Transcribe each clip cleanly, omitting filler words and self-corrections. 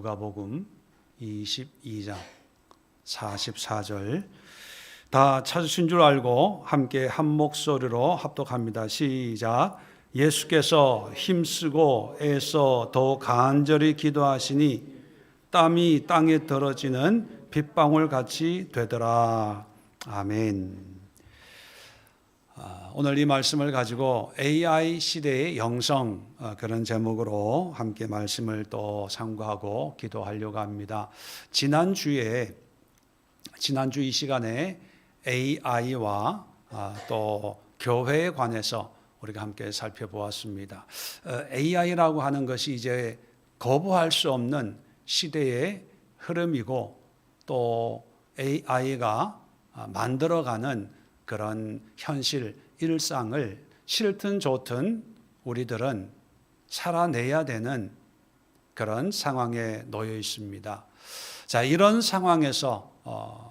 누가복음 22장 44절 다 찾으신 줄 알고 함께 한 목소리로 합독합니다. 시작. 예수께서 힘쓰고 애써 더 간절히 기도하시니 땀이 땅에 떨어지는 빗방울 같이 되더라. 아멘. 오늘 이 말씀을 가지고 AI 시대의 영성 그런 제목으로 함께 말씀을 또 상고하고 기도하려고 합니다. 지난주 이 시간에 AI와 또 교회에 관해서 우리가 함께 살펴보았습니다. AI라고 하는 것이 이제 거부할 수 없는 시대의 흐름이고 또 AI가 만들어가는 그런 현실, 일상을 싫든 좋든 우리들은 살아내야 되는 그런 상황에 놓여 있습니다. 자, 이런 상황에서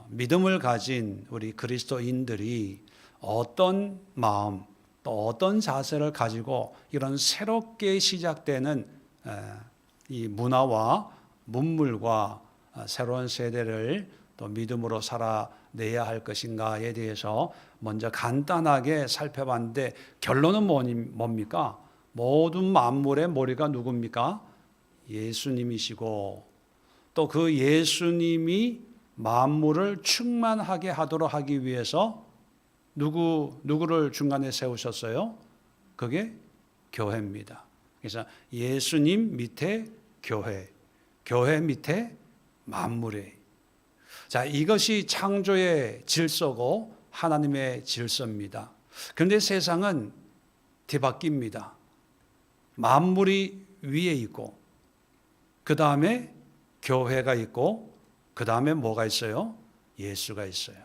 믿음을 가진 우리 그리스도인들이 어떤 마음, 또 어떤 자세를 가지고 이런 새롭게 시작되는 이 문화와 문물과 새로운 세대를 또 믿음으로 살아내야 할 것인가에 대해서 먼저 간단하게 살펴봤는데 결론은 뭡니까? 모든 만물의 머리가 누굽니까? 예수님이시고 또 그 예수님이 만물을 충만하게 하도록 하기 위해서 누구를 중간에 세우셨어요? 그게 교회입니다. 그래서 예수님 밑에 교회, 교회 밑에 만물이에요. 자, 이것이 창조의 질서고 하나님의 질서입니다. 그런데 세상은 뒤바뀝니다. 만물이 위에 있고 그 다음에 교회가 있고 그 다음에 뭐가 있어요? 예수가 있어요.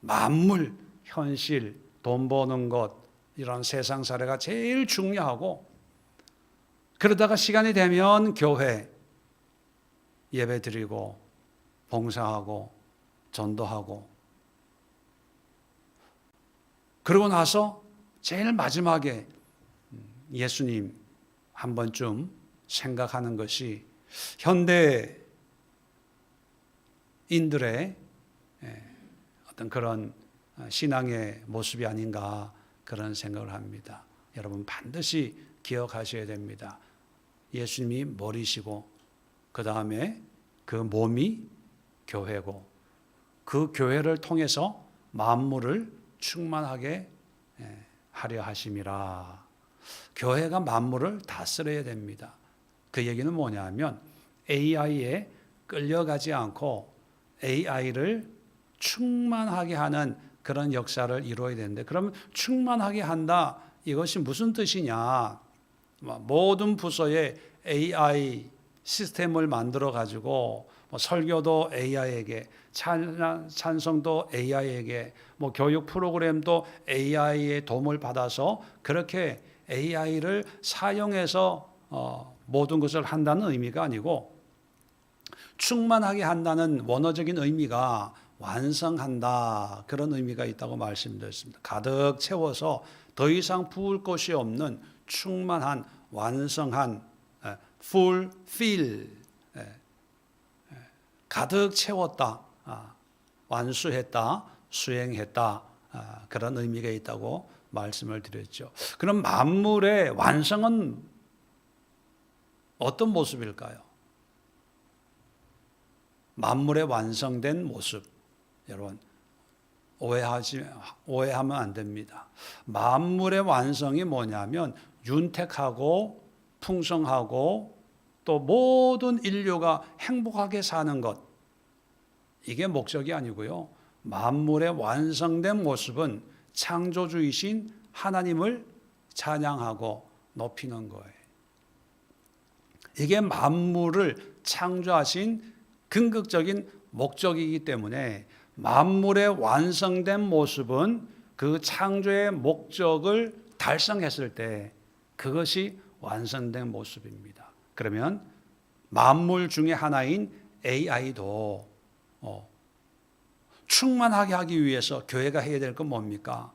만물, 현실, 돈 버는 것 이런 세상 사례가 제일 중요하고 그러다가 시간이 되면 교회 예배 드리고 봉사하고 전도하고 그러고 나서 제일 마지막에 예수님 한 번쯤 생각하는 것이 현대인들의 어떤 그런 신앙의 모습이 아닌가 그런 생각을 합니다. 여러분 반드시 기억하셔야 됩니다. 예수님이 머리시고 그 다음에 그 몸이 교회고 그 교회를 통해서 만물을 충만하게 하려 하심이라. 교회가 만물을 다스려야 됩니다. 그 얘기는 뭐냐면 AI에 끌려가지 않고 AI를 충만하게 하는 그런 역사를 이루어야 되는데 그러면 충만하게 한다 이것이 무슨 뜻이냐. 모든 부서에 AI 시스템을 만들어 가지고 설교도 AI에게, 찬송도 AI에게, 교육 프로그램도 AI의 도움을 받아서 그렇게 AI를 사용해서 모든 것을 한다는 의미가 아니고 충만하게 한다는 원어적인 의미가 완성한다 그런 의미가 있다고 말씀드렸습니다. 가득 채워서 더 이상 부을 것이 없는 충만한 완성한 fulfill 가득 채웠다, 완수했다, 수행했다 그런 의미가 있다고 말씀을 드렸죠. 그럼 만물의 완성은 어떤 모습일까요? 만물의 완성된 모습, 여러분 오해하면 안 됩니다. 만물의 완성이 뭐냐면 윤택하고 풍성하고 또 모든 인류가 행복하게 사는 것, 이게 목적이 아니고요. 만물의 완성된 모습은 창조주이신 하나님을 찬양하고 높이는 거예요. 이게 만물을 창조하신 근극적인 목적이기 때문에 만물의 완성된 모습은 그 창조의 목적을 달성했을 때 그것이 완성된 모습입니다. 그러면 만물 중에 하나인 AI도 충만하게 하기 위해서 교회가 해야 될 건 뭡니까?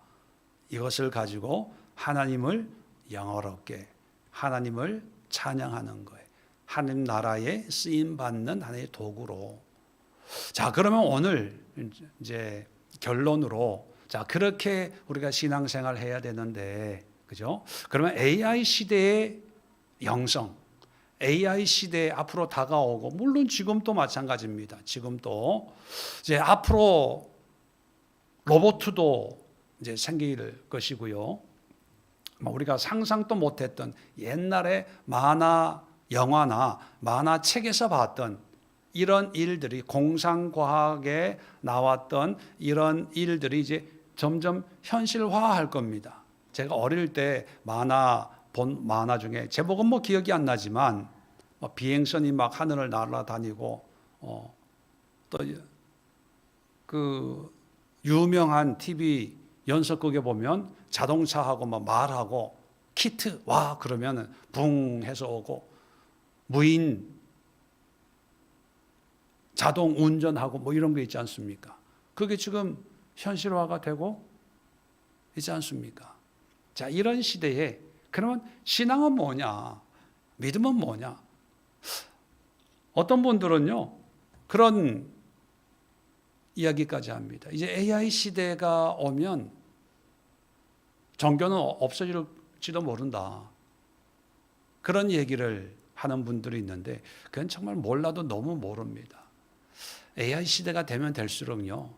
이것을 가지고 하나님을 영어롭게, 하나님을 찬양하는 거예요. 하나님 나라에 쓰임 받는 하나의 도구로. 자, 그러면 오늘 이제 결론으로, 자, 그렇게 우리가 신앙생활 해야 되는데, 그죠? 그러면 AI 시대의 영성, AI 시대에 앞으로 다가오고, 물론 지금도 마찬가지입니다. 지금도 이제 앞으로 로봇도 이제 생길 것이고요. 우리가 상상도 못했던 옛날에 만화 영화나 만화책에서 봤던 이런 일들이, 공상과학에 나왔던 이런 일들이 이제 점점 현실화할 겁니다. 제가 어릴 때 본 만화 중에 제목은 뭐 기억이 안 나지만 비행선이 막 하늘을 날아다니고, 또 그 유명한 TV 연속극에 보면 자동차하고 막 말하고 키트 와 그러면은 붕 해서 오고, 무인 자동 운전하고 뭐 이런 거 있지 않습니까? 그게 지금 현실화가 되고 있지 않습니까? 자, 이런 시대에 그러면 신앙은 뭐냐? 믿음은 뭐냐? 어떤 분들은요, 그런 이야기까지 합니다. 이제 AI 시대가 오면 종교는 없어질지도 모른다. 그런 얘기를 하는 분들이 있는데, 그건 정말 몰라도 너무 모릅니다. AI 시대가 되면 될수록요,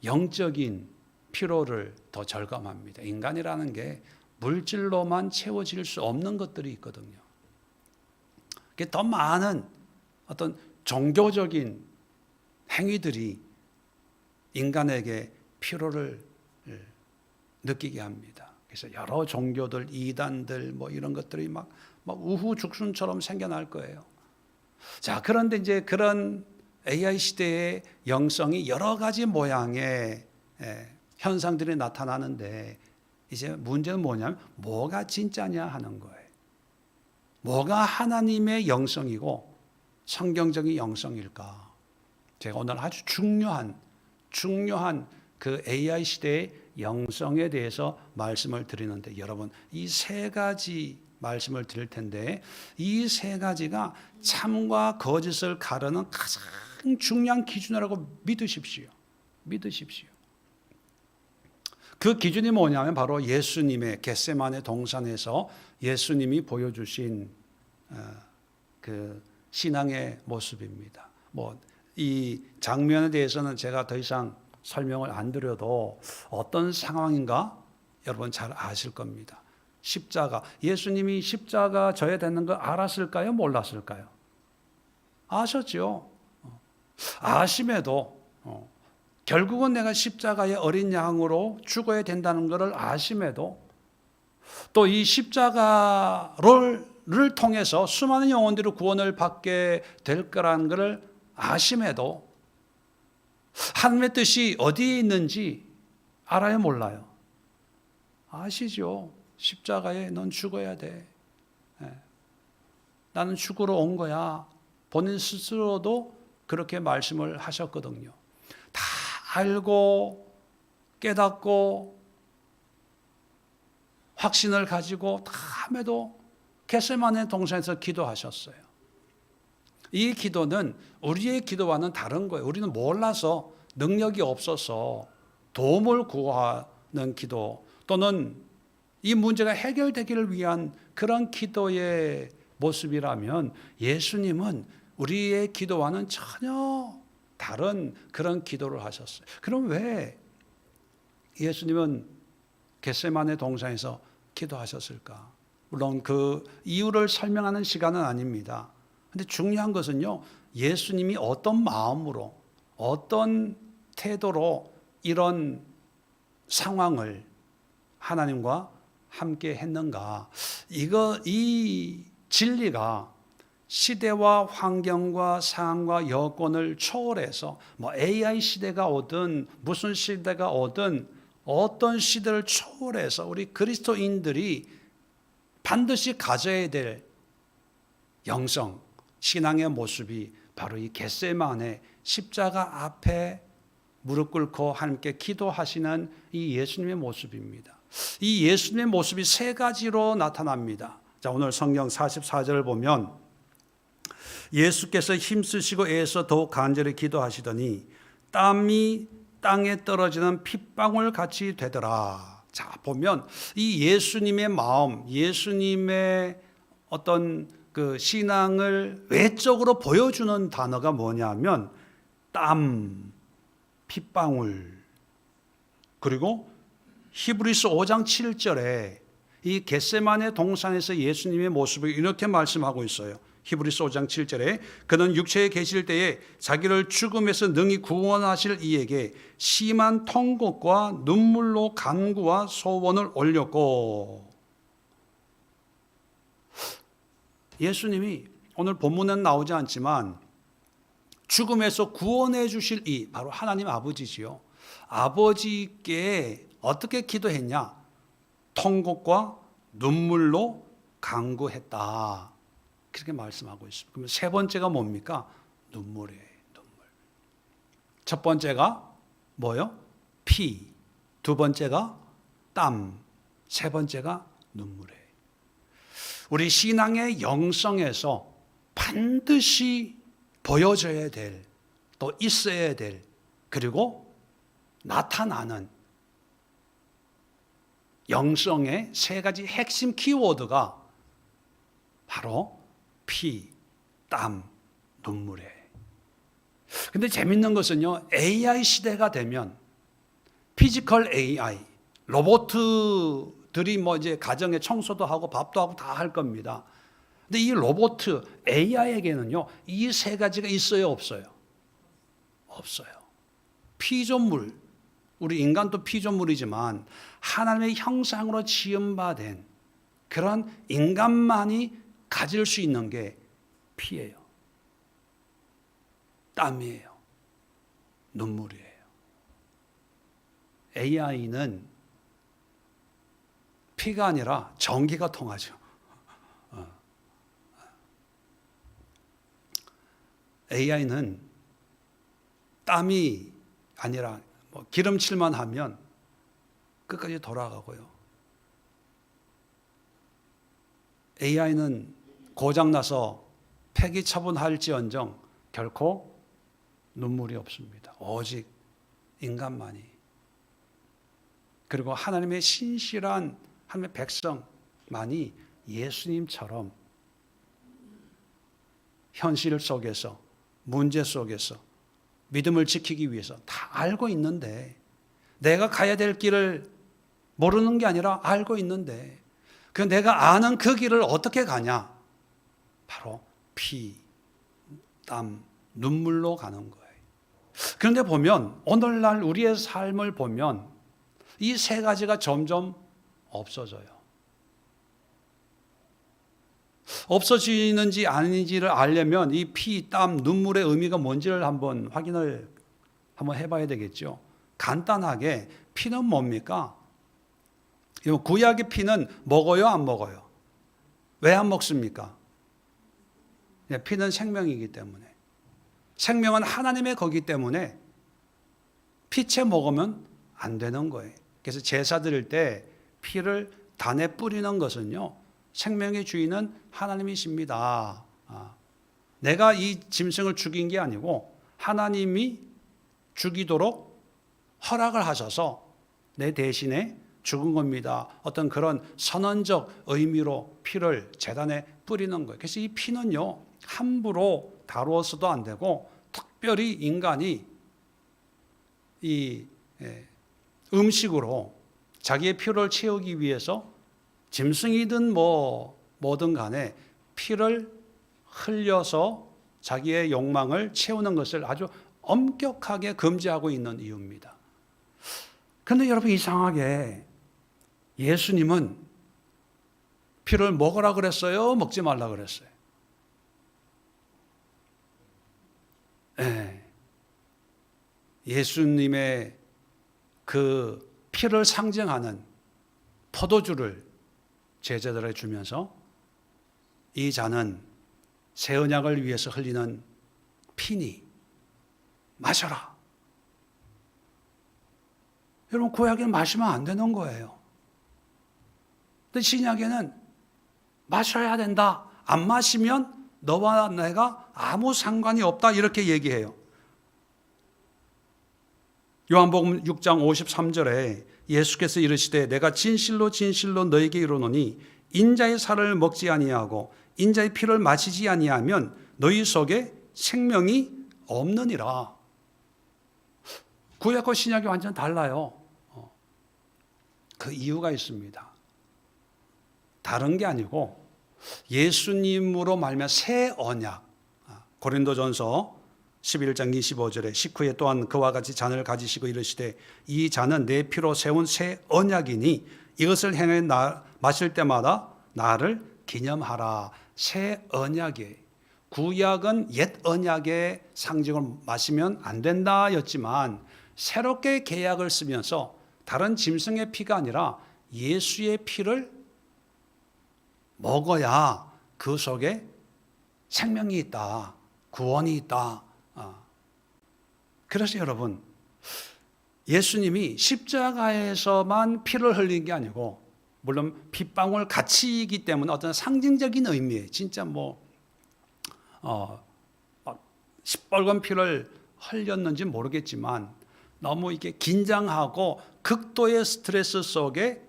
영적인 피로를 더 절감합니다. 인간이라는 게 물질로만 채워질 수 없는 것들이 있거든요. 더 많은 어떤 종교적인 행위들이 인간에게 피로를 느끼게 합니다. 그래서 여러 종교들, 이단들 뭐 이런 것들이 막 우후죽순처럼 생겨날 거예요. 자, 그런데 이제 그런 AI 시대의 영성이 여러 가지 모양의 현상들이 나타나는데, 이제 문제는 뭐냐면 뭐가 진짜냐 하는 거예요. 뭐가 하나님의 영성이고 성경적인 영성일까? 제가 오늘 아주 중요한 그 AI 시대의 영성에 대해서 말씀을 드리는데, 여러분 이 세 가지 말씀을 드릴 텐데, 이 세 가지가 참과 거짓을 가르는 가장 중요한 기준이라고 믿으십시오. 그 기준이 뭐냐면 바로 예수님의 겟세마네 동산에서 예수님이 보여주신 그 신앙의 모습입니다. 이 장면에 대해서는 제가 더 이상 설명을 안 드려도 어떤 상황인가 여러분 잘 아실 겁니다. 십자가, 예수님이 십자가 져야 되는 거 알았을까요? 몰랐을까요? 아셨죠? 아심에도 결국은 내가 십자가의 어린 양으로 죽어야 된다는 것을 아심에도, 또 이 십자가를 통해서 수많은 영혼들이 구원을 받게 될 거라는 것을 아심에도 하나님의 뜻이 어디에 있는지 알아요, 몰라요? 아시죠? 십자가에 넌 죽어야 돼. 나는 죽으러 온 거야. 본인 스스로도 그렇게 말씀을 하셨거든요. 다 알고 깨닫고 확신을 가지고 다 함에도 겟세마네 동산에서 기도하셨어요. 이 기도는 우리의 기도와는 다른 거예요. 우리는 몰라서 능력이 없어서 도움을 구하는 기도, 또는 이 문제가 해결되기를 위한 그런 기도의 모습이라면, 예수님은 우리의 기도와는 전혀 다른 그런 기도를 하셨어요. 그럼 왜 예수님은 겟세마네 동산에서 기도하셨을까? 물론 그 이유를 설명하는 시간은 아닙니다. 근데 중요한 것은요, 예수님이 어떤 마음으로, 어떤 태도로 이런 상황을 하나님과 함께 했는가? 이 진리가 시대와 환경과 상황과 여건을 초월해서 AI 시대가 오든 무슨 시대가 오든 어떤 시대를 초월해서 우리 그리스도인들이 반드시 가져야 될 영성, 신앙의 모습이 바로 이 겟세마네 십자가 앞에 무릎 꿇고 하나님께 기도하시는 이 예수님의 모습입니다. 이 예수님의 모습이 세 가지로 나타납니다. 자, 오늘 성경 44절을 보면 예수께서 힘쓰시고 애써 더욱 간절히 기도하시더니 땀이 땅에 떨어지는 핏방울 같이 되더라. 자, 보면 이 예수님의 마음, 예수님의 어떤 그 신앙을 외적으로 보여주는 단어가 뭐냐면 땀, 핏방울, 그리고 히브리서 5장 7절에 이 겟세마네 동산에서 예수님의 모습을 이렇게 말씀하고 있어요. 히브리서 5장 7절에 그는 육체에 계실 때에 자기를 죽음에서 능히 구원하실 이에게 심한 통곡과 눈물로 간구와 소원을 올렸고, 예수님이 오늘 본문엔 나오지 않지만 죽음에서 구원해 주실 이 바로 하나님 아버지지요. 아버지께 어떻게 기도했냐? 통곡과 눈물로 간구했다. 그렇게 말씀하고 있습니다. 그러면 세 번째가 뭡니까? 눈물이에요. 눈물. 첫 번째가 뭐요? 피. 두 번째가 땀. 세 번째가 눈물이에요. 우리 신앙의 영성에서 반드시 보여져야 될, 또 있어야 될, 그리고 나타나는 영성의 세 가지 핵심 키워드가 바로 피, 땀, 눈물이에요. 근데 재밌는 것은요, AI 시대가 되면 피지컬 AI, 로봇들이 뭐 이제 가정에 청소도 하고 밥도 하고 다 할 겁니다. 근데 이 로봇 AI에게는요, 이 세 가지가 있어요, 없어요? 없어요. 피조물, 우리 인간도 피조물이지만 하나님의 형상으로 지음받은 그런 인간만이 가질 수 있는 게 피예요. 땀이에요. 눈물이에요. AI는 피가 아니라 전기가 통하죠. AI는 땀이 아니라 뭐 기름칠만 하면 끝까지 돌아가고요. AI는 고장나서 폐기 처분할지언정 결코 눈물이 없습니다. 오직 인간만이. 그리고 하나님의 신실한 하나님의 백성만이 예수님처럼 현실 속에서, 문제 속에서 믿음을 지키기 위해서 다 알고 있는데, 내가 가야 될 길을 모르는 게 아니라 알고 있는데, 그 내가 아는 그 길을 어떻게 가냐? 바로 피, 땀, 눈물로 가는 거예요. 그런데 보면 오늘날 우리의 삶을 보면 이 세 가지가 점점 없어져요. 없어지는지 아닌지를 알려면 이 피, 땀, 눈물의 의미가 뭔지를 한번 확인을 한번 해봐야 되겠죠. 간단하게 피는 뭡니까? 구약의 피는 먹어요, 안 먹어요? 왜 안 먹습니까? 피는 생명이기 때문에. 생명은 하나님의 거기 때문에 피채 먹으면 안 되는 거예요. 그래서 제사 드릴 때 피를 단에 뿌리는 것은요, 생명의 주인은 하나님이십니다. 내가 이 짐승을 죽인 게 아니고 하나님이 죽이도록 허락을 하셔서 내 대신에 죽은 겁니다. 어떤 그런 선언적 의미로 피를 제단에 뿌리는 거예요. 그래서 이 피는요, 함부로 다루어서도 안 되고, 특별히 인간이 이 음식으로 자기의 필요를 채우기 위해서 짐승이든 뭐든 간에 피를 흘려서 자기의 욕망을 채우는 것을 아주 엄격하게 금지하고 있는 이유입니다. 그런데 여러분, 이상하게 예수님은 피를 먹으라 그랬어요? 먹지 말라 그랬어요? 네. 예수님의 그 피를 상징하는 포도주를 제자들에게 주면서 이 잔은 새 언약을 위해서 흘리는 피니 마셔라. 여러분, 구약에는 마시면 안 되는 거예요. 근데 신약에는 마셔야 된다. 안 마시면 너와 내가 아무 상관이 없다 이렇게 얘기해요. 요한복음 6장 53절에 예수께서 이르시되 내가 진실로 진실로 너에게 이르노니 인자의 살을 먹지 아니하고 인자의 피를 마시지 아니하면 너희 속에 생명이 없느니라. 구약과 신약이 완전 달라요. 그 이유가 있습니다. 다른 게 아니고 예수님으로 말미암아 새 언약. 고린도전서 11장 25절에 식후에 또한 그와 같이 잔을 가지시고 이르시되 이 잔은 내 피로 세운 새 언약이니 이것을 행해 마실 때마다 나를 기념하라. 새 언약이에요. 구약은 옛 언약의 상징을 마시면 안 된다였지만 새롭게 계약을 쓰면서 다른 짐승의 피가 아니라 예수의 피를 먹어야 그 속에 생명이 있다. 구원이 있다. 그래서 여러분, 예수님이 십자가에서만 피를 흘린 게 아니고, 물론 핏방울 가치이기 때문에 어떤 상징적인 의미에 진짜 시뻘건 피를 흘렸는지 모르겠지만 너무 이게 긴장하고 극도의 스트레스 속에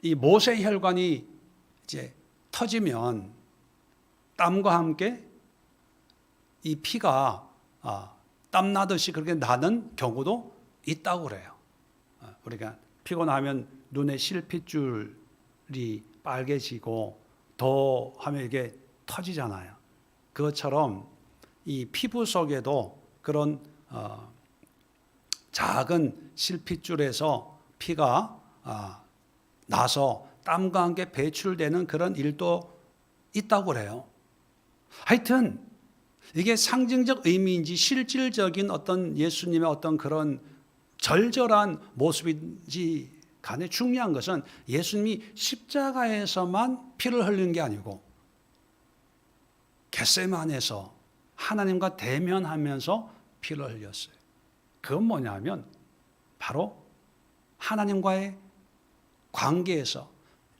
이 모세 혈관이 이제 터지면 땀과 함께 이 피가 땀 나듯이 그렇게 나는 경우도 있다고 그래요. 우리가 피곤하면 눈에 실핏줄이 빨개지고 더 하면 이게 터지잖아요. 그것처럼 이 피부 속에도 그런 작은 실핏줄에서 피가 나서 땀과 함께 배출되는 그런 일도 있다고 그래요. 하여튼 이게 상징적 의미인지 실질적인 어떤 예수님의 어떤 그런 절절한 모습인지 간에 중요한 것은 예수님이 십자가에서만 피를 흘린 게 아니고 겟세마네에서 하나님과 대면하면서 피를 흘렸어요. 그건 뭐냐면 바로 하나님과의 관계에서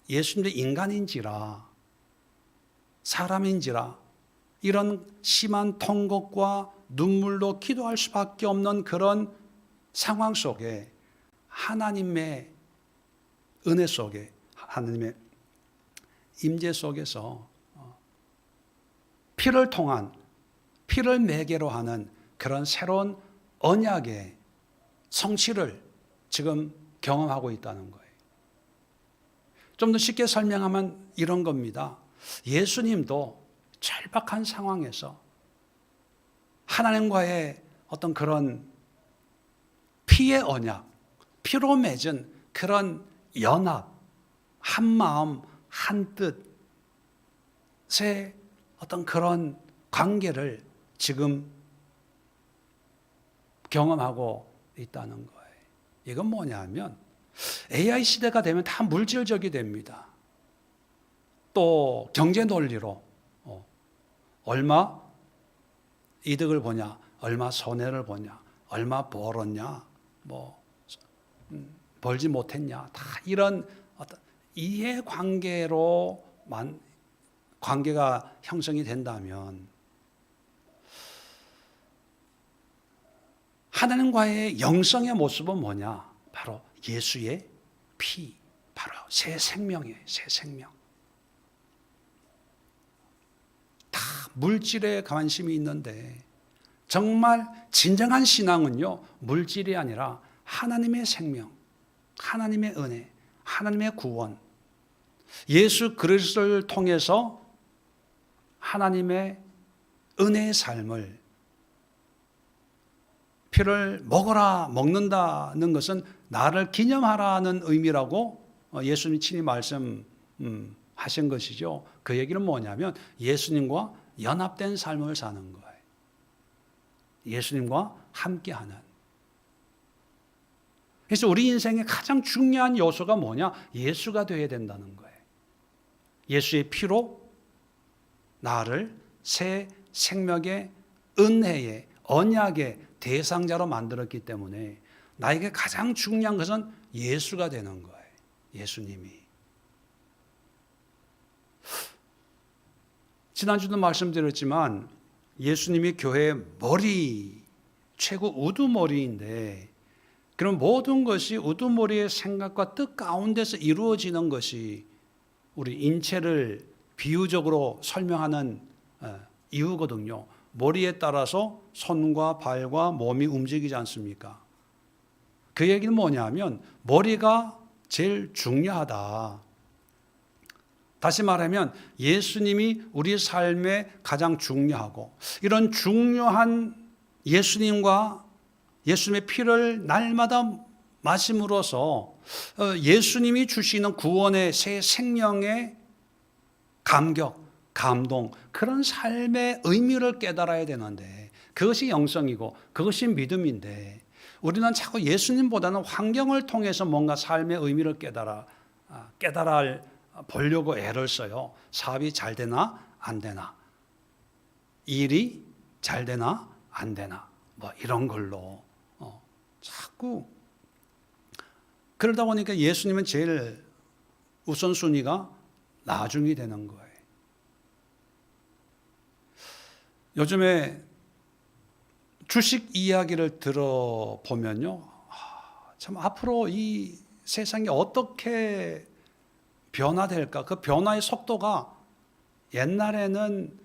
예수님도 인간인지라 사람인지라 이런 심한 통곡과 눈물로 기도할 수밖에 없는 그런 상황 속에 하나님의 은혜 속에 하나님의 임재 속에서 피를 통한 피를 매개로 하는 그런 새로운 언약의 성취를 지금 경험하고 있다는 거예요. 좀 더 쉽게 설명하면 이런 겁니다. 예수님도 절박한 상황에서 하나님과의 어떤 그런 피의 언약, 피로 맺은 그런 연합, 한 마음, 한 뜻의 어떤 그런 관계를 지금 경험하고 있다는 거예요. 이건 뭐냐면 AI 시대가 되면 다 물질적이 됩니다. 또 경제 논리로 얼마 이득을 보냐, 얼마 손해를 보냐, 얼마 벌었냐, 벌지 못했냐, 다 이런 어떤 이해관계로만 관계가 형성이 된다면 하나님과의 영성의 모습은 뭐냐? 바로 예수의 피, 바로 새 생명이에요. 새 생명. 다 물질에 관심이 있는데 정말 진정한 신앙은요, 물질이 아니라 하나님의 생명, 하나님의 은혜, 하나님의 구원, 예수 그리스도를 통해서 하나님의 은혜의 삶을 피를 먹는다는 것은 나를 기념하라는 의미라고 예수님이 친히 말씀하신 것이죠. 그 얘기는 뭐냐면 예수님과 연합된 삶을 사는 거예요. 예수님과 함께하는. 그래서 우리 인생의 가장 중요한 요소가 뭐냐? 예수가 되어야 된다는 거예요. 예수의 피로 나를 새 생명의 은혜의 언약의 대상자로 만들었기 때문에 나에게 가장 중요한 것은 예수가 되는 거예요. 예수님이. 지난주도 말씀드렸지만 예수님이 교회의 머리, 최고 우두머리인데, 그럼 모든 것이 우두머리의 생각과 뜻 가운데서 이루어지는 것이 우리 인체를 비유적으로 설명하는 이유거든요. 머리에 따라서 손과 발과 몸이 움직이지 않습니까? 그 얘기는 뭐냐면 머리가 제일 중요하다. 다시 말하면 예수님이 우리 삶에 가장 중요하고, 이런 중요한 예수님과 예수님의 피를 날마다 마심으로써 예수님이 주시는 구원의 새 생명의 감격, 감동, 그런 삶의 의미를 깨달아야 되는데, 그것이 영성이고 그것이 믿음인데, 우리는 자꾸 예수님보다는 환경을 통해서 뭔가 삶의 의미를 깨달아 보려고 애를 써요. 사업이 잘 되나 안 되나, 일이 잘 되나 안 되나, 뭐 이런 걸로 자꾸 그러다 보니까 예수님은 제일 우선순위가 나중이 되는 거예요. 요즘에 주식 이야기를 들어보면요, 참 앞으로 이 세상이 어떻게 변화될까? 그 변화의 속도가 옛날에는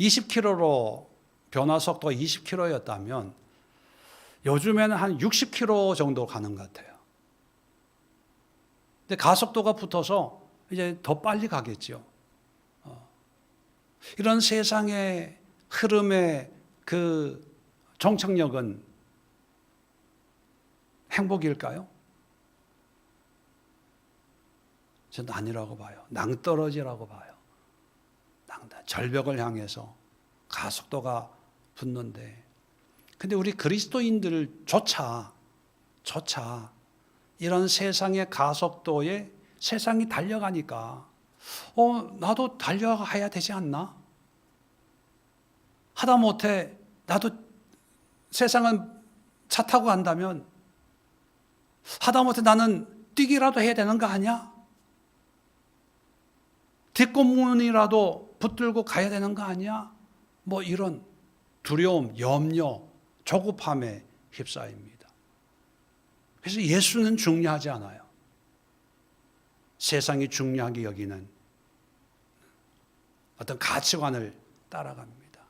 20km로 변화 속도가 20km였다면 요즘에는 한 60km 정도 가는 것 같아요. 근데 가속도가 붙어서 이제 더 빨리 가겠죠. 이런 세상의 흐름의 그 정착력은 행복일까요? 저는 아니라고 봐요. 낭떠러지라고 봐요. 절벽을 향해서 가속도가 붙는데, 근데 우리 그리스도인들조차 이런 세상의 가속도에 세상이 달려가니까 나도 달려가야 되지 않나? 하다못해 나도 세상은 차 타고 간다면 하다못해 나는 뛰기라도 해야 되는 거 아니야? 뒷공문이라도 붙들고 가야 되는 거 아니야? 뭐 이런 두려움, 염려, 조급함에 휩싸입니다. 그래서 예수는 중요하지 않아요. 세상이 중요하게 여기는 어떤 가치관을 따라갑니다.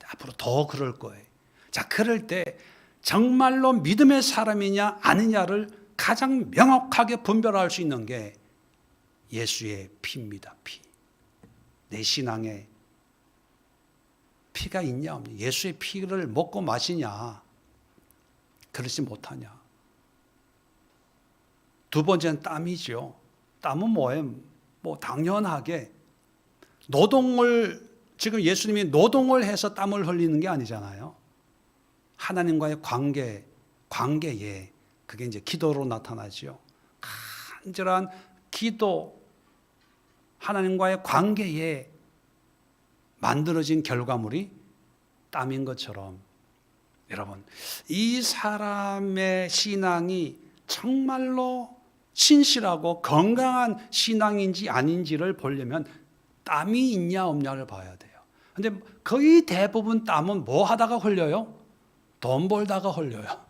앞으로 더 그럴 거예요. 자, 그럴 때 정말로 믿음의 사람이냐 아니냐를 가장 명확하게 분별할 수 있는 게 예수의 피입니다. 피. 내 신앙에 피가 있냐 없냐. 예수의 피를 먹고 마시냐, 그렇지 못하냐. 두 번째는 땀이죠. 땀은 뭐예요? 뭐 당연하게 지금 예수님이 노동을 해서 땀을 흘리는 게 아니잖아요. 하나님과의 관계에 그게 이제 기도로 나타나죠. 간절한 기도, 하나님과의 관계에 만들어진 결과물이 땀인 것처럼, 여러분, 이 사람의 신앙이 정말로 신실하고 건강한 신앙인지 아닌지를 보려면 땀이 있냐 없냐를 봐야 돼요. 근데 거의 대부분 땀은 뭐 하다가 흘려요? 돈 벌다가 흘려요.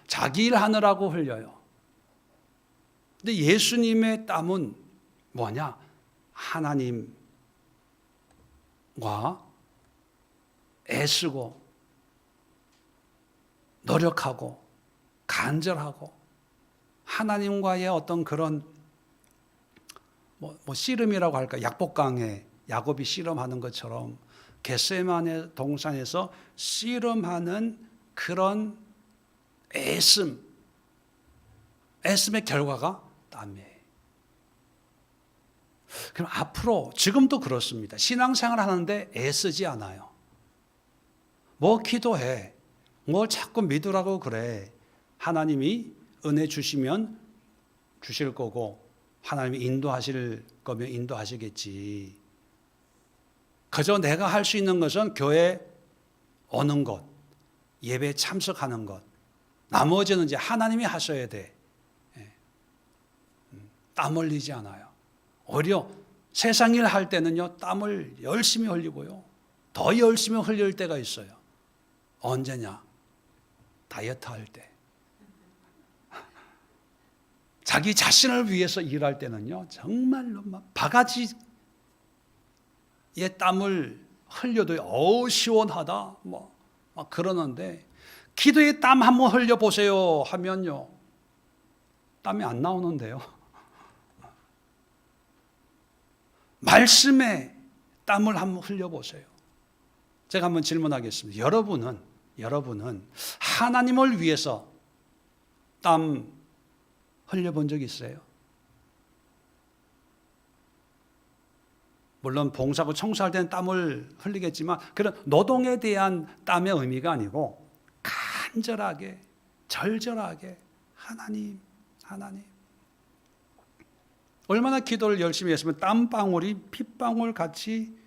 자기 일 하느라고 흘려요. 근데 예수님의 땀은 뭐냐? 하나님과 애쓰고 노력하고 간절하고 하나님과의 어떤 그런 뭐 씨름이라고 할까? 약복강에 야곱이 씨름하는 것처럼 겟세마네 동산에서 씨름하는 그런 애씀의 결과가 땀이에요. 그럼 앞으로 지금도 그렇습니다. 신앙생활 하는데 애쓰지 않아요. 뭐 기도해, 뭘 자꾸 믿으라고 그래. 하나님이 은혜 주시면 주실 거고 하나님이 인도하실 거면 인도하시겠지. 그저 내가 할 수 있는 것은 교회 오는 것, 예배에 참석하는 것, 나머지는 이제 하나님이 하셔야 돼. 땀 흘리지 않아요. 오히려 세상 일 할 때는요, 땀을 열심히 흘리고요. 더 열심히 흘릴 때가 있어요. 언제냐? 다이어트 할 때. 자기 자신을 위해서 일할 때는요, 정말로 막 바가지에 땀을 흘려도 어우 시원하다 막 그러는데, 기도에 땀 한번 흘려보세요 하면요, 땀이 안 나오는데요. 말씀에 땀을 한번 흘려보세요. 제가 한번 질문하겠습니다. 여러분은 하나님을 위해서 땀 흘려본 적 있어요? 물론 봉사하고 청소할 때는 땀을 흘리겠지만, 그런 노동에 대한 땀의 의미가 아니고 간절하게, 절절하게 하나님. 얼마나 기도를 열심히 했으면 땀방울이 핏방울 같이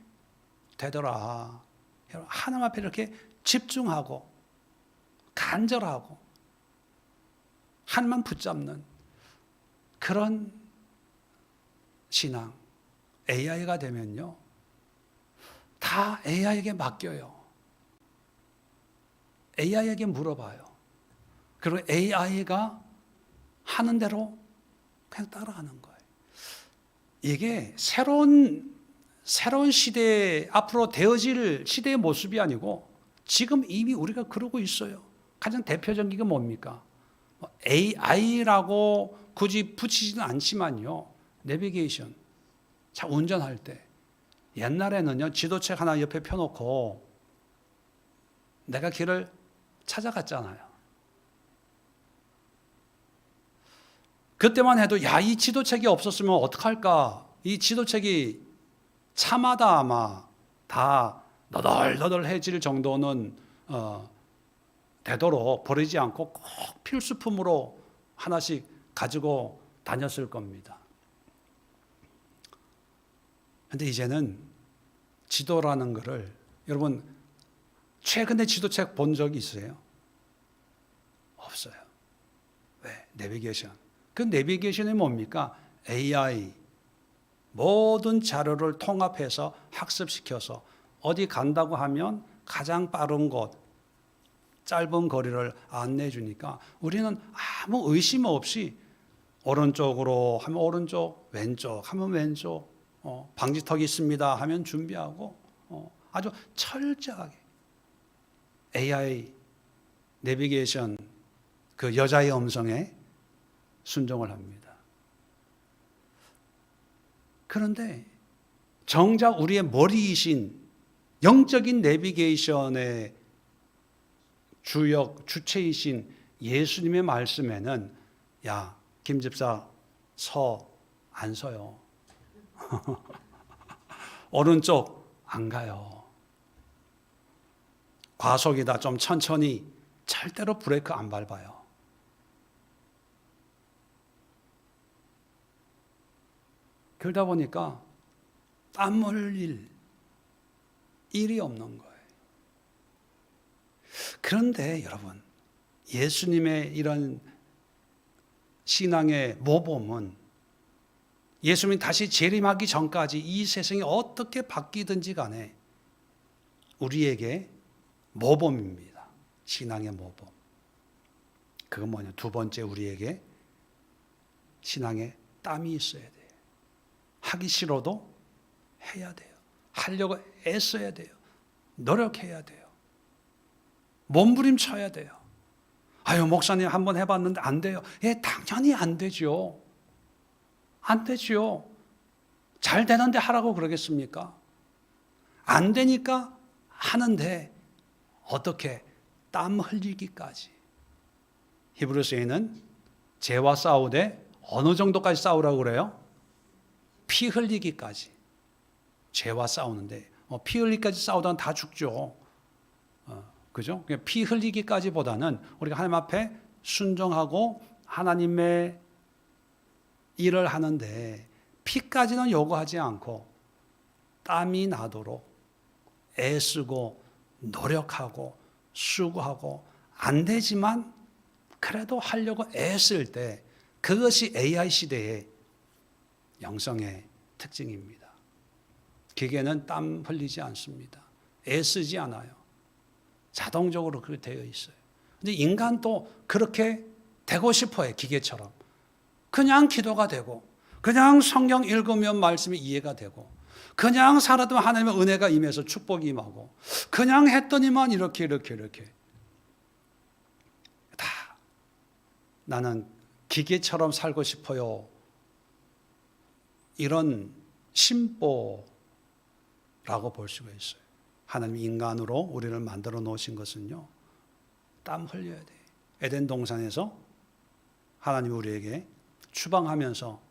되더라. 하나님 앞에 이렇게 집중하고 간절하고 하나님만 붙잡는 그런 신앙. AI가 되면요, 다 AI에게 맡겨요. AI에게 물어봐요. 그리고 AI가 하는 대로 그냥 따라가는 거예요. 이게 새로운 시대에 앞으로 되어질 시대의 모습이 아니고 지금 이미 우리가 그러고 있어요. 가장 대표적인 게 뭡니까? AI라고 굳이 붙이지는 않지만요, 내비게이션. 차 운전할 때 옛날에는요, 지도책 하나 옆에 펴놓고 내가 길을 찾아갔잖아요. 그때만 해도 이 지도책이 없었으면 어떡할까? 이 지도책이 차마다 아마 다 너덜너덜해질 정도는 되도록 버리지 않고 꼭 필수품으로 하나씩 가지고 다녔을 겁니다. 그런데 이제는 지도라는 거를, 여러분 최근에 지도책 본 적 있어요? 없어요. 왜? 내비게이션. 그 내비게이션이 뭡니까? AI. 모든 자료를 통합해서 학습시켜서 어디 간다고 하면 가장 빠른 곳, 짧은 거리를 안내해 주니까 우리는 아무 의심 없이 오른쪽으로 하면 오른쪽, 왼쪽 하면 왼쪽, 방지턱이 있습니다 하면 준비하고 아주 철저하게 AI 내비게이션 그 여자의 음성에 순종을 합니다. 그런데 정작 우리의 머리이신 영적인 내비게이션의 주체이신 예수님의 말씀에는, 야, 김 집사 안 서요. 오른쪽 안 가요. 과속이다, 좀 천천히, 절대로 브레이크 안 밟아요. 그러다 보니까 땀 흘릴 일이 없는 거예요. 그런데 여러분, 예수님의 이런 신앙의 모범은 예수님이 다시 재림하기 전까지 이 세상이 어떻게 바뀌든지 간에 우리에게 모범입니다. 신앙의 모범. 그건 뭐냐? 두 번째, 우리에게 신앙의 땀이 있어야 돼요. 하기 싫어도 해야 돼요. 하려고 애써야 돼요. 노력해야 돼요. 몸부림쳐야 돼요. 아유, 목사님 한번 해봤는데 안 돼요. 예, 당연히 안 되죠. 안 되죠. 잘 되는데 하라고 그러겠습니까? 안 되니까 하는데 어떻게? 땀 흘리기까지. 히브리서에는 죄와 싸우되 어느 정도까지 싸우라고 그래요? 피 흘리기까지. 죄와 싸우는데 피 흘리기까지 싸우다는 다 죽죠. 그죠? 피 흘리기까지보다는 우리가 하나님 앞에 순종하고 하나님의 일을 하는데 피까지는 요구하지 않고 땀이 나도록 애쓰고 노력하고 수고하고 안 되지만 그래도 하려고 애쓸 때, 그것이 AI 시대의 영성의 특징입니다. 기계는 땀 흘리지 않습니다. 애쓰지 않아요. 자동적으로 그렇게 되어 있어요. 근데 인간도 그렇게 되고 싶어요. 기계처럼. 그냥 기도가 되고, 그냥 성경 읽으면 말씀이 이해가 되고, 그냥 살아도 하나님의 은혜가 임해서 축복이 임하고, 그냥 했더니만 이렇게 다 나는 기계처럼 살고 싶어요. 이런 심보라고 볼 수가 있어요. 하나님이 인간으로 우리를 만들어 놓으신 것은요, 땀 흘려야 돼요. 에덴 동산에서 하나님이 우리에게 추방하면서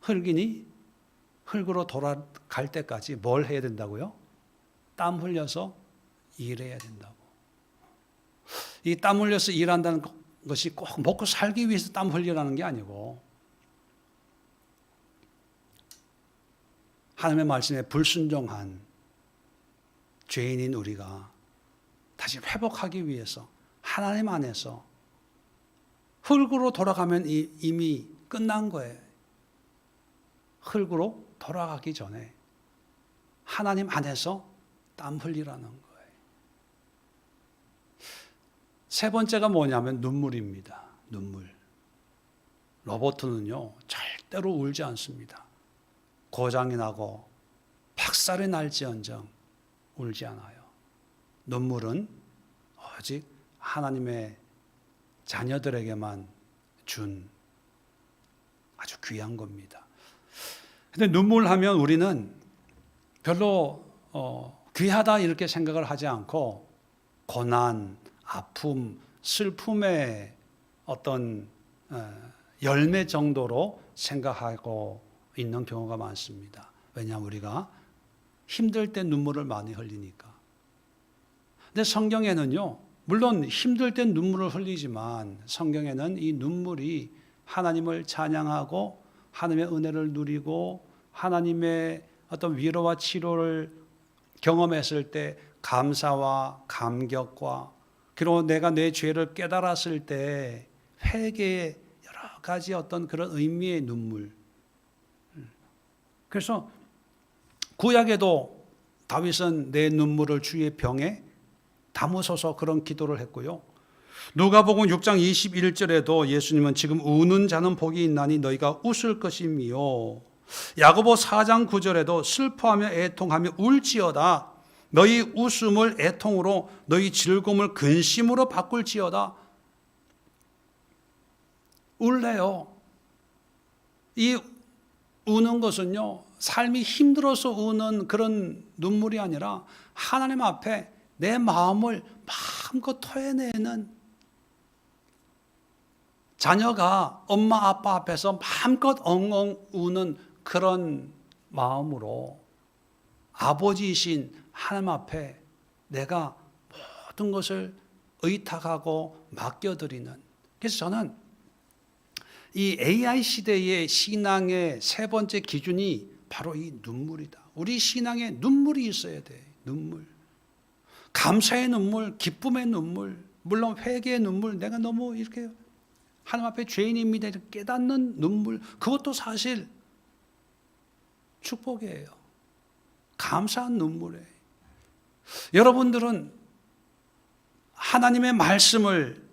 흙이니 흙으로 돌아갈 때까지 뭘 해야 된다고요? 땀 흘려서 일해야 된다고. 이 땀 흘려서 일한다는 것이 꼭 먹고 살기 위해서 땀 흘리라는 게 아니고, 하나님의 말씀에 불순종한 죄인인 우리가 다시 회복하기 위해서 하나님 안에서, 흙으로 돌아가면 이미 끝난 거예요. 흙으로 돌아가기 전에 하나님 안에서 땀 흘리라는 거예요. 세 번째가 뭐냐면 눈물입니다. 눈물. 로봇은요, 절대로 울지 않습니다. 고장이 나고 박살이 날지언정 울지 않아요. 눈물은 오직 하나님의 자녀들에게만 준 아주 귀한 겁니다. 근데 눈물하면 우리는 별로 귀하다 이렇게 생각을 하지 않고, 고난, 아픔, 슬픔의 어떤 열매 정도로 생각하고 있는 경우가 많습니다. 왜냐하면 우리가 힘들 때 눈물을 많이 흘리니까. 근데 성경에는요, 물론 힘들 때 눈물을 흘리지만 성경에는 이 눈물이 하나님을 찬양하고 하나님의 은혜를 누리고 하나님의 어떤 위로와 치료를 경험했을 때 감사와 감격과, 그리고 내가 내 죄를 깨달았을 때 회개의 여러 가지 어떤 그런 의미의 눈물. 그래서 구약에도 다윗은 내 눈물을 주의 병에 담으소서 그런 기도를 했고요. 누가복음 6장 21절에도 예수님은 지금 우는 자는 복이 있나니 너희가 웃을 것이며, 야고보 4장 9절에도 슬퍼하며 애통하며 울지어다 너희 웃음을 애통으로 너희 즐거움을 근심으로 바꿀지어다. 울래요. 이 우는 것은요, 삶이 힘들어서 우는 그런 눈물이 아니라 하나님 앞에 내 마음을 마음껏 토해내는, 자녀가 엄마 아빠 앞에서 마음껏 엉엉 우는 그런 마음으로 아버지이신 하나님 앞에 내가 모든 것을 의탁하고 맡겨드리는. 그래서 저는 이 AI 시대의 신앙의 세 번째 기준이 바로 이 눈물이다. 우리 신앙에 눈물이 있어야 돼. 눈물. 감사의 눈물, 기쁨의 눈물, 물론 회개의 눈물, 내가 너무 이렇게 하나님 앞에 죄인입니다 깨닫는 눈물, 그것도 사실 축복이에요. 감사한 눈물이에요. 여러분들은 하나님의 말씀을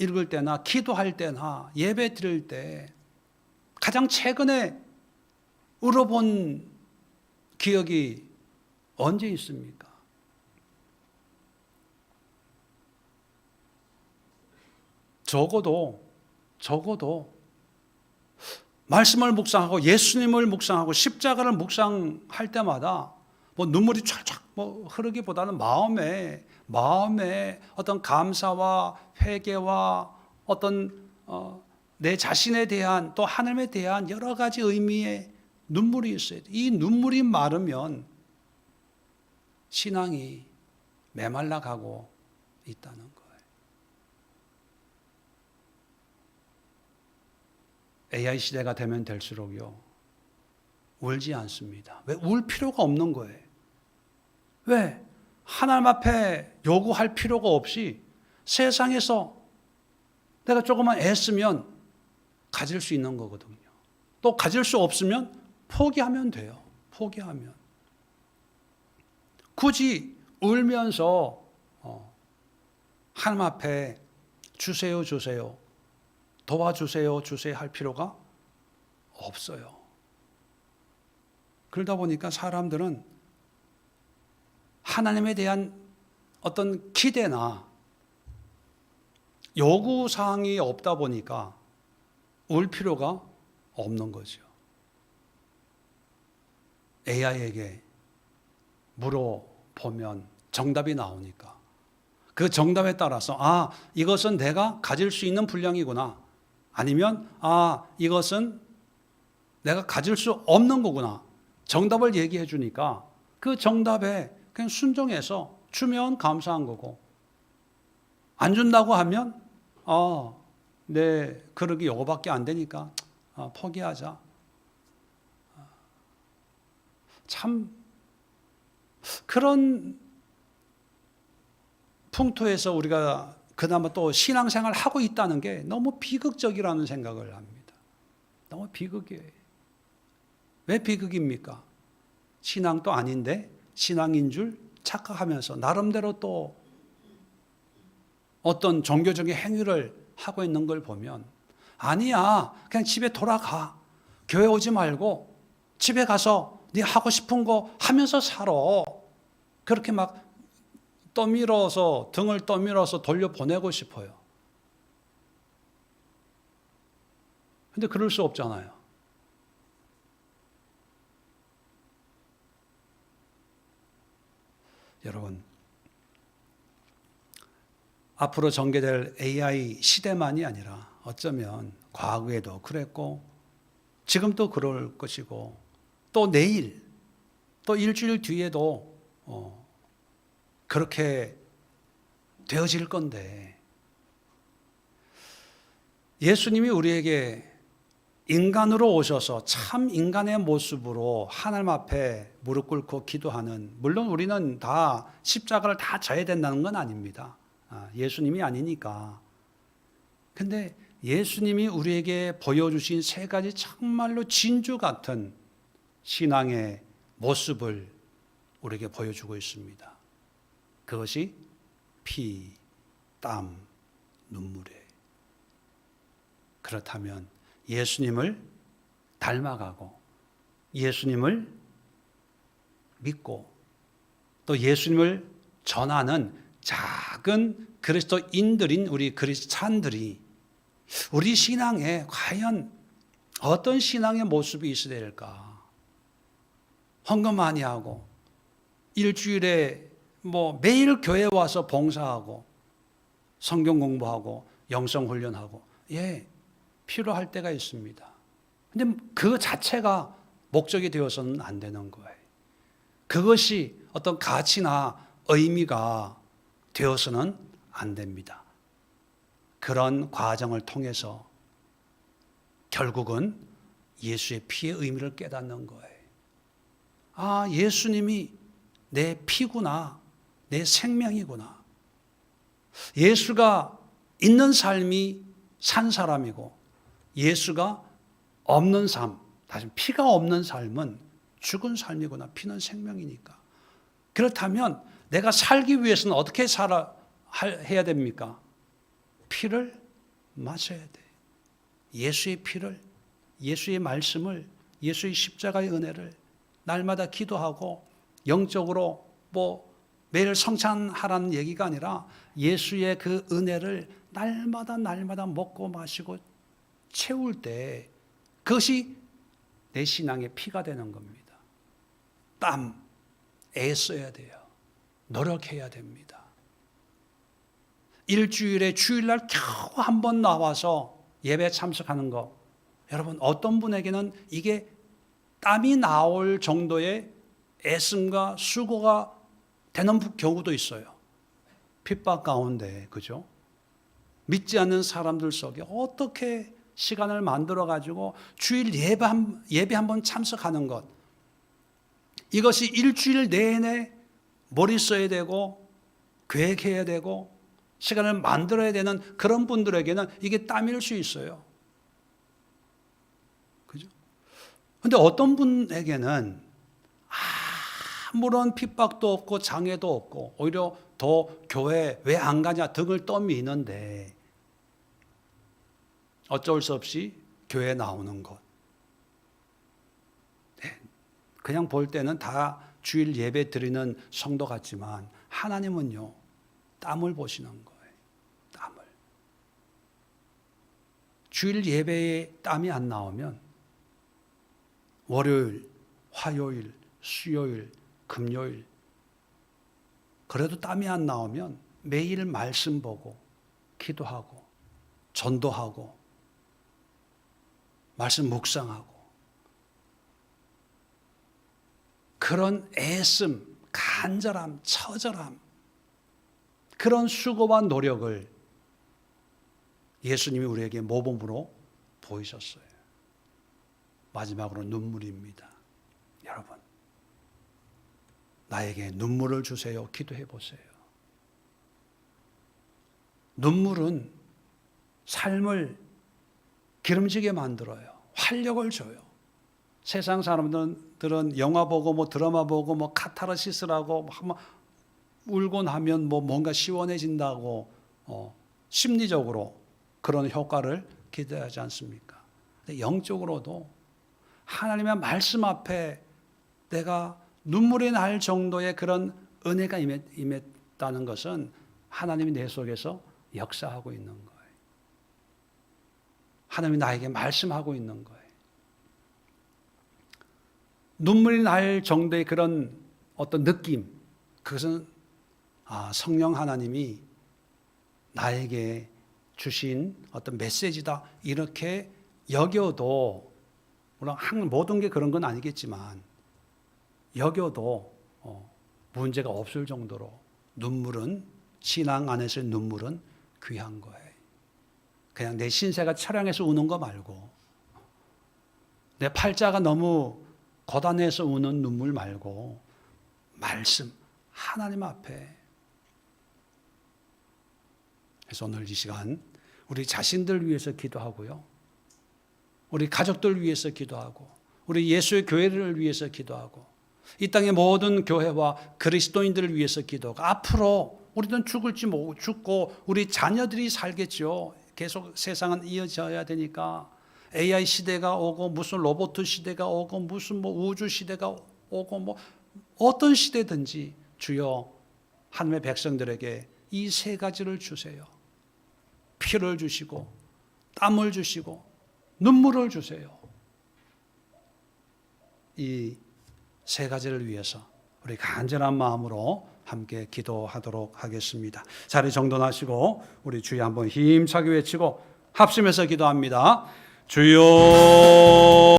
읽을 때나 기도할 때나 예배 드릴 때 가장 최근에 울어본 기억이 언제 있습니까? 적어도 말씀을 묵상하고 예수님을 묵상하고 십자가를 묵상할 때마다 뭐 눈물이 촤촤 흐르기보다는 마음에 어떤 감사와 회개와 어떤 내 자신에 대한, 또 하나님에 대한 여러 가지 의미의 눈물이 있어야 돼. 이 눈물이 마르면 신앙이 메말라 가고 있다는 거예요. AI 시대가 되면 될수록요, 울지 않습니다. 왜? 울 필요가 없는 거예요. 왜? 하나님 앞에 요구할 필요가 없이 세상에서 내가 조금만 애쓰면 가질 수 있는 거거든요. 또 가질 수 없으면 포기하면 돼요. 포기하면. 굳이 울면서 하나님 앞에 주세요, 주세요, 도와주세요, 주세요 할 필요가 없어요. 그러다 보니까 사람들은 하나님에 대한 어떤 기대나 요구사항이 없다 보니까 울 필요가 없는 거죠. AI에게 물어보면 정답이 나오니까 그 정답에 따라서 이것은 내가 가질 수 있는 분량이구나, 아니면 이것은 내가 가질 수 없는 거구나, 정답을 얘기해 주니까 그 정답에 그냥 순종해서 주면 감사한 거고, 안 준다고 하면 내 그릇이 요거밖에 안 되니까 포기하자. 참 그런 풍토에서 우리가 그나마 또 신앙생활을 하고 있다는 게 너무 비극적이라는 생각을 합니다. 너무 비극이에요. 왜 비극입니까? 신앙도 아닌데 신앙인 줄 착각하면서 나름대로 또 어떤 종교적인 행위를 하고 있는 걸 보면, 아니야, 그냥 집에 돌아가, 교회 오지 말고 집에 가서 네 하고 싶은 거 하면서 살아. 그렇게 막 등을 떠밀어서 돌려보내고 싶어요. 근데 그럴 수 없잖아요. 여러분, 앞으로 전개될 AI 시대만이 아니라 어쩌면 과거에도 그랬고 지금도 그럴 것이고 또 내일 또 일주일 뒤에도 그렇게 되어질 건데, 예수님이 우리에게 인간으로 오셔서 참 인간의 모습으로 하나님 앞에 무릎 꿇고 기도하는, 물론 우리는 다 십자가를 다 져야 된다는 건 아닙니다. 예수님이 아니니까. 근데 예수님이 우리에게 보여주신 세 가지 정말로 진주 같은 신앙의 모습을 우리에게 보여주고 있습니다. 그것이 피, 땀, 눈물이에요. 그렇다면 예수님을 닮아가고 예수님을 믿고 또 예수님을 전하는 작은 그리스도인들인 우리 그리스찬들이 우리 신앙에 과연 어떤 신앙의 모습이 있어야 될까? 헌금 많이 하고 일주일에 매일 교회 와서 봉사하고 성경 공부하고 영성 훈련하고 필요할 때가 있습니다. 근데 그 자체가 목적이 되어서는 안 되는 거예요. 그것이 어떤 가치나 의미가 되어서는 안 됩니다. 그런 과정을 통해서 결국은 예수의 피의 의미를 깨닫는 거예요. 예수님이 내 피구나, 내 생명이구나. 예수가 있는 삶이 산 사람이고 예수가 없는 삶, 다시 피가 없는 삶은 죽은 삶이구나. 피는 생명이니까. 그렇다면 내가 살기 위해서는 어떻게 해야 됩니까? 피를 마셔야 돼. 예수의 피를, 예수의 말씀을, 예수의 십자가의 은혜를 날마다 기도하고 영적으로 매일 성찬하라는 얘기가 아니라 예수의 그 은혜를 날마다 먹고 마시고 채울 때 그것이 내 신앙의 피가 되는 겁니다. 땀, 애써야 돼요. 노력해야 됩니다. 일주일에 주일날 겨우 한 번 나와서 예배 참석하는 거, 여러분 어떤 분에게는 이게 땀이 나올 정도의 애씀과 수고가 되는 경우도 있어요. 핍박 가운데, 그죠? 믿지 않는 사람들 속에 어떻게 시간을 만들어 가지고 주일 예배 한 번 참석하는 것, 이것이 일주일 내내 머리 써야 되고 계획해야 되고 시간을 만들어야 되는 그런 분들에게는 이게 땀일 수 있어요. 그죠? 근데 어떤 분에게는 아무런 핍박도 없고 장애도 없고 오히려 더 교회 왜 안 가냐 등을 떠미는데 어쩔 수 없이 교회에 나오는 것. 그냥 볼 때는 다 주일 예배 드리는 성도 같지만 하나님은요, 땀을 보시는 거예요. 땀을. 주일 예배에 땀이 안 나오면 월요일, 화요일, 수요일, 금요일 그래도 땀이 안 나오면 매일 말씀 보고 기도하고 전도하고 말씀 묵상하고 그런 애씀, 간절함, 처절함 그런 수고와 노력을 예수님이 우리에게 모범으로 보이셨어요. 마지막으로 눈물입니다. 여러분, 나에게 눈물을 주세요. 기도해 보세요. 눈물은 삶을 기름지게 만들어요. 활력을 줘요. 세상 사람들은 영화 보고 뭐 드라마 보고 뭐 카타르시스라고 한번 울고 나면 뭐 뭔가 시원해진다고 심리적으로 그런 효과를 기대하지 않습니까? 근데 영적으로도 하나님의 말씀 앞에 내가 눈물이 날 정도의 그런 은혜가 임했다는 것은 하나님이 내 속에서 역사하고 있는 거예요. 하나님이 나에게 말씀하고 있는 거예요. 눈물이 날 정도의 그런 어떤 느낌, 그것은 성령 하나님이 나에게 주신 어떤 메시지다 이렇게 여겨도, 물론 모든 게 그런 건 아니겠지만 여겨도 문제가 없을 정도로 눈물은, 신앙 안에서의 눈물은 귀한 거예요. 그냥 내 신세가 처량해서 우는 거 말고, 내 팔자가 너무 고단해서 우는 눈물 말고 말씀, 하나님 앞에. 그래서 오늘 이 시간 우리 자신들 위해서 기도하고요, 우리 가족들 위해서 기도하고, 우리 예수의 교회를 위해서 기도하고, 이 땅의 모든 교회와 그리스도인들을 위해서 기도하고, 앞으로 우리는 죽을지 죽고 우리 자녀들이 살겠죠. 계속 세상은 이어져야 되니까 AI 시대가 오고 무슨 로봇 시대가 오고 무슨 뭐 우주 시대가 오고 뭐 어떤 시대든지 주여 하나님의 백성들에게 이 세 가지를 주세요. 피를 주시고 땀을 주시고 눈물을 주세요. 이 세 가지를 위해서 우리 간절한 마음으로 함께 기도하도록 하겠습니다. 자리 정돈하시고 우리 주여 한번 힘차게 외치고 합심해서 기도합니다. 주여